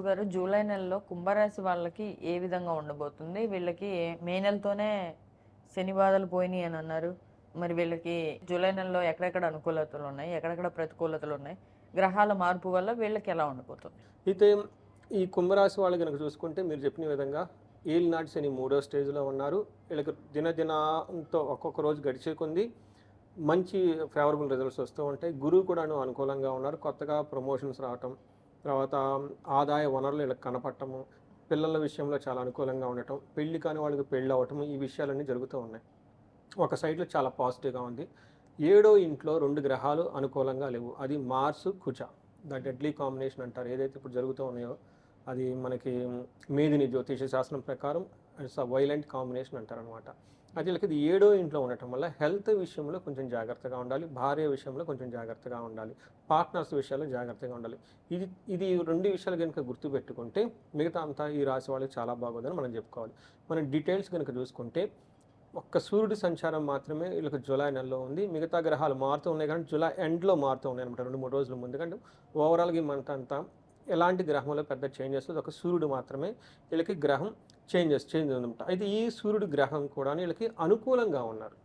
గురుగారు జూలై నెలలో కుంభరాశి వాళ్ళకి ఏ విధంగా ఉండబోతుంది? వీళ్ళకి మే నెలతోనే శని బాధలు పోయినాయి అని అన్నారు. మరి వీళ్ళకి జూలై నెలలో ఎక్కడెక్కడ అనుకూలతలు ఉన్నాయి? ఎక్కడెక్కడ ప్రతికూలతలు ఉన్నాయి? గ్రహాల మార్పు వల్ల వీళ్ళకి ఎలా ఉండబోతుంది? అయితే ఈ కుంభరాశి వాళ్ళు గనుక చూసుకుంటే మీరు చెప్పిన విధంగా ఏలినాటి శని మూడో స్టేజ్లో ఉన్నారు. వీళ్ళకి దినదినంతో ఒక్కొక్క రోజు గడిచే కొంది మంచి ఫేవరబుల్ రిజల్ట్స్ వస్తూ ఉంటాయి. గురువు కూడాను అనుకూలంగా ఉన్నారు. కొత్తగా ప్రమోషన్స్ రావటం, తర్వాత ఆదాయ వనరులు వీళ్ళకి కనపడటము, పిల్లల విషయంలో చాలా అనుకూలంగా ఉండటం, పెళ్లి కాని వాళ్ళకి పెళ్ళి అవ్వటం, ఈ విషయాలన్నీ జరుగుతూ ఉన్నాయి. ఒక సైడ్లో చాలా పాజిటివ్గా ఉంది. ఏడో ఇంట్లో 2 గ్రహాలు అనుకూలంగా లేవు. అది Mars Kuja, the deadly combination అంటారు. ఏదైతే ఇప్పుడు జరుగుతూ ఉన్నాయో అది మనకి మేదిని జ్యోతిష శాస్త్రం ప్రకారం ఇట్స్ అ వైలెంట్ కాంబినేషన్ అంటారనమాట. అది వీళ్ళకి ఇది ఏడో ఇంట్లో ఉండటం వల్ల హెల్త్ విషయంలో కొంచెం జాగ్రత్తగా ఉండాలి, భార్య విషయంలో కొంచెం జాగ్రత్తగా ఉండాలి, పార్ట్నర్స్ విషయాల్లో జాగ్రత్తగా ఉండాలి. ఇది ఇది 2 విషయాలు కనుక గుర్తుపెట్టుకుంటే మిగతా అంతా ఈ రాశి వాళ్ళకి చాలా బాగుందని మనం చెప్పుకోవాలి. మనం డీటెయిల్స్ కనుక చూసుకుంటే ఒక్క సూర్యుడి సంచారం మాత్రమే వీళ్ళకి జూలై నెలలో ఉంది. మిగతా గ్రహాలు మారుతూ ఉన్నాయి, కానీ జూలై ఎండ్లో మారుతూ ఉన్నాయి అనమాట, 2-3 రోజుల ముందు. కానీ ఓవరాల్గా ఈ మంత్ అంతా ఎలాంటి గ్రహంలో పెద్ద చేంజెస్, ఒక సూర్యుడు మాత్రమే వీళ్ళకి గ్రహం చేంజ్ ఉందన్నమాట. అయితే ఈ సూర్యుడి గ్రహం కూడా వీళ్ళకి అనుకూలంగా ఉన్నారు.